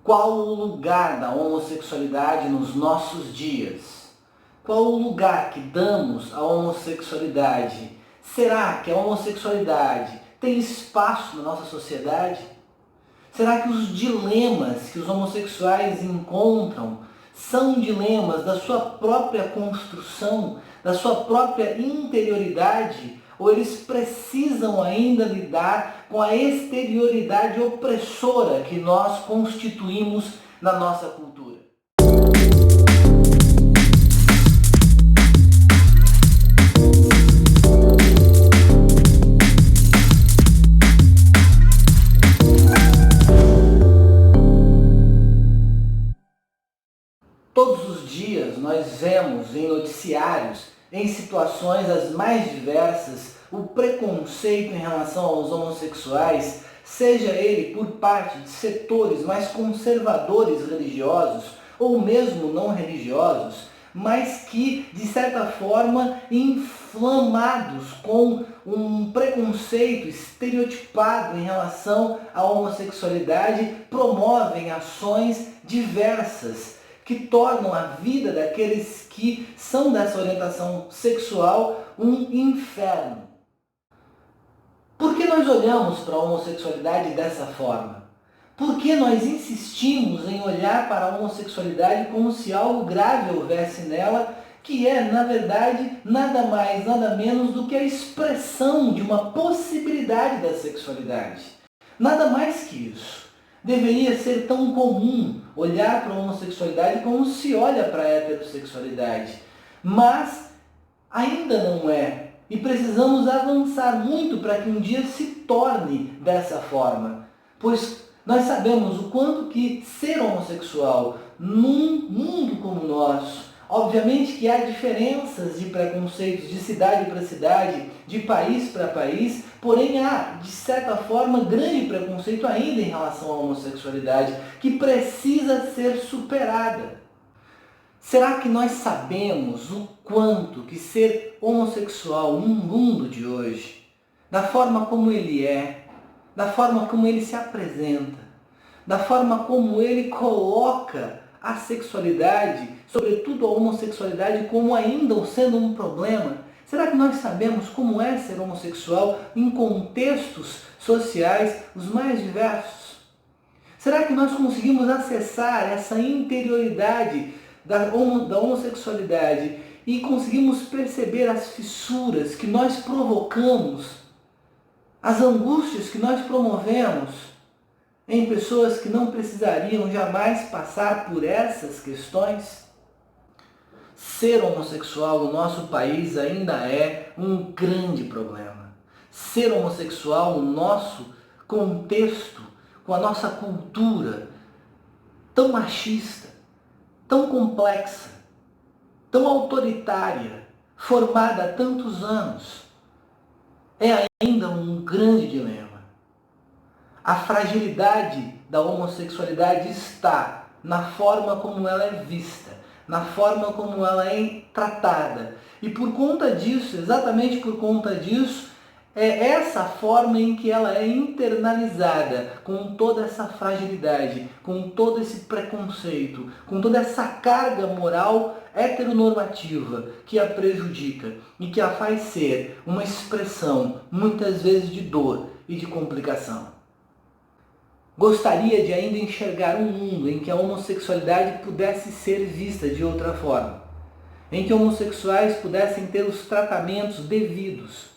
Qual o lugar da homossexualidade nos nossos dias? Qual o lugar que damos à homossexualidade? Será que a homossexualidade tem espaço na nossa sociedade? Será que os dilemas que os homossexuais encontram são dilemas da sua própria construção, da sua própria interioridade? Ou eles precisam ainda lidar com a exterioridade opressora que nós constituímos na nossa cultura? Todos os dias nós vemos em noticiários, em situações as mais diversas, o preconceito em relação aos homossexuais, seja ele por parte de setores mais conservadores religiosos ou mesmo não religiosos, mas que, de certa forma, inflamados com um preconceito estereotipado em relação à homossexualidade, promovem ações diversas que tornam a vida daqueles que são dessa orientação sexual um inferno. Por que nós olhamos para a homossexualidade dessa forma? Por que nós insistimos em olhar para a homossexualidade como se algo grave houvesse nela, que é, na verdade, nada mais, nada menos do que a expressão de uma possibilidade da sexualidade? Nada mais que isso. Deveria ser tão comum olhar para a homossexualidade como se olha para a heterossexualidade. Mas ainda não é. E precisamos avançar muito para que um dia se torne dessa forma. Pois nós sabemos o quanto que ser homossexual num mundo como o nosso, obviamente que há diferenças de preconceitos de cidade para cidade, de país para país, porém há, de certa forma, grande preconceito ainda em relação à homossexualidade, que precisa ser superada. Será que nós sabemos o quanto que ser homossexual no mundo de hoje, da forma como ele é, da forma como ele se apresenta, da forma como ele coloca a sexualidade, sobretudo a homossexualidade, como ainda sendo um problema? Será que nós sabemos como é ser homossexual em contextos sociais os mais diversos? Será que nós conseguimos acessar essa interioridade da homossexualidade e conseguimos perceber as fissuras que nós provocamos, as angústias que nós promovemos em pessoas que não precisariam jamais passar por essas questões? Ser homossexual no nosso país ainda é um grande problema. Ser homossexual no nosso contexto, com a nossa cultura tão machista, tão complexa, tão autoritária, formada há tantos anos, é ainda um grande dilema. A fragilidade da homossexualidade está na forma como ela é vista, na forma como ela é tratada. E por conta disso, exatamente por conta disso, é essa forma em que ela é internalizada, com toda essa fragilidade, com todo esse preconceito, com toda essa carga moral heteronormativa que a prejudica e que a faz ser uma expressão, muitas vezes, de dor e de complicação. Gostaria de ainda enxergar um mundo em que a homossexualidade pudesse ser vista de outra forma, em que homossexuais pudessem ter os tratamentos devidos,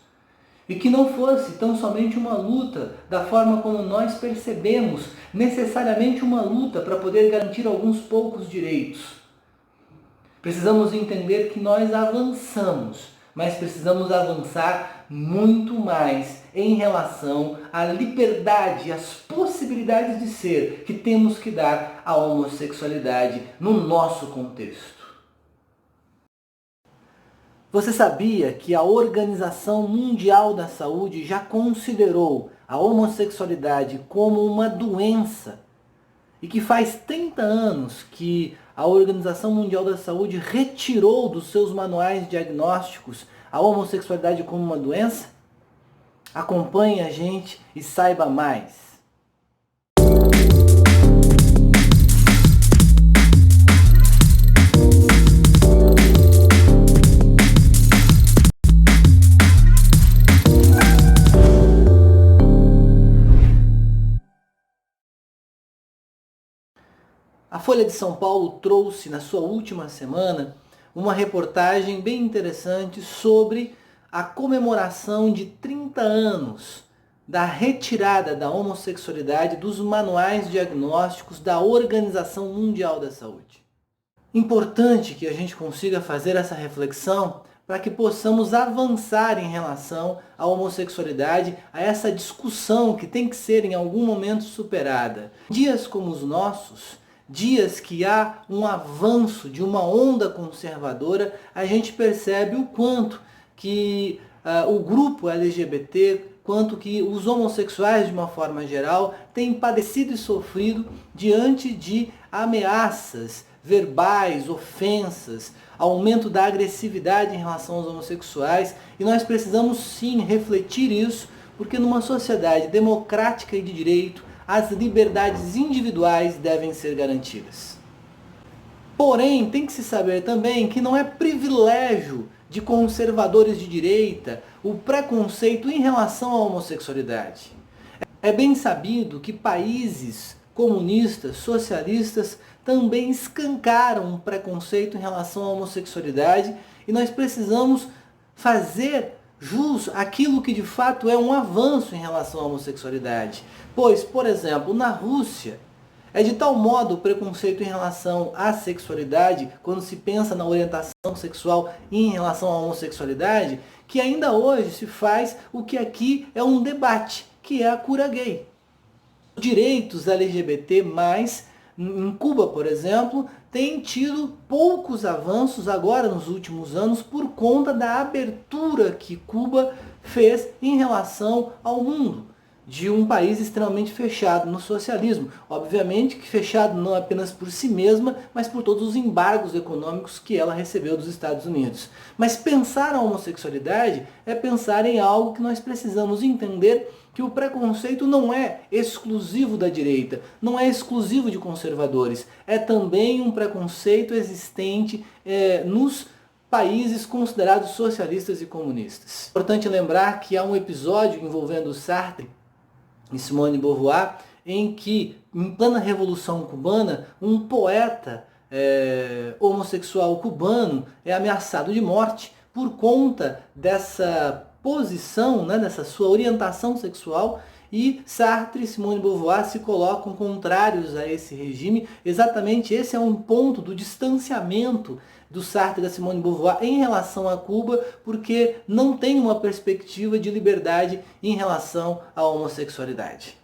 e que não fosse tão somente uma luta da forma como nós percebemos, necessariamente uma luta para poder garantir alguns poucos direitos. Precisamos entender que nós avançamos, mas precisamos avançar muito mais em relação à liberdade e às possibilidades de ser que temos que dar à homossexualidade no nosso contexto. Você sabia que a Organização Mundial da Saúde já considerou a homossexualidade como uma doença e que faz 30 anos que a Organização Mundial da Saúde retirou dos seus manuais diagnósticos a homossexualidade como uma doença? Acompanhe a gente e saiba mais. A Folha de São Paulo trouxe na sua última semana uma reportagem bem interessante sobre a comemoração de 30 anos da retirada da homossexualidade dos manuais diagnósticos da Organização Mundial da Saúde. Importante que a gente consiga fazer essa reflexão para que possamos avançar em relação à homossexualidade, a essa discussão que tem que ser em algum momento superada. Dias como os nossos, dias que há um avanço de uma onda conservadora, a gente percebe o quanto que o grupo LGBT, quanto que os homossexuais de uma forma geral têm padecido e sofrido diante de ameaças verbais, ofensas, aumento da agressividade em relação aos homossexuais, e nós precisamos sim refletir isso, porque numa sociedade democrática e de direito, as liberdades individuais devem ser garantidas. Porém, tem que se saber também que não é privilégio de conservadores de direita o preconceito em relação à homossexualidade. É bem sabido que países comunistas, socialistas, também escancaram um preconceito em relação à homossexualidade, e nós precisamos fazer jus àquilo que de fato é um avanço em relação à homossexualidade. Pois, por exemplo, na Rússia, é de tal modo o preconceito em relação à sexualidade, quando se pensa na orientação sexual em relação à homossexualidade, que ainda hoje se faz o que aqui é um debate, que é a cura gay. Direitos LGBT+, em Cuba, por exemplo, têm tido poucos avanços agora nos últimos anos por conta da abertura que Cuba fez em relação ao mundo, de um país extremamente fechado no socialismo. Obviamente que fechado não apenas por si mesma, mas por todos os embargos econômicos que ela recebeu dos Estados Unidos. Mas pensar a homossexualidade é pensar em algo que nós precisamos entender, que o preconceito não é exclusivo da direita, não é exclusivo de conservadores, é também um preconceito existente nos países considerados socialistas e comunistas. Importante lembrar que há um episódio envolvendo Sartre e Simone de Beauvoir, em que, em plena Revolução Cubana, um poeta homossexual cubano é ameaçado de morte por conta dessa posição, dessa sua orientação sexual, e Sartre e Simone de Beauvoir se colocam contrários a esse regime. Exatamente esse é um ponto do distanciamento do Sartre e da Simone de Beauvoir em relação a Cuba, porque não tem uma perspectiva de liberdade em relação à homossexualidade.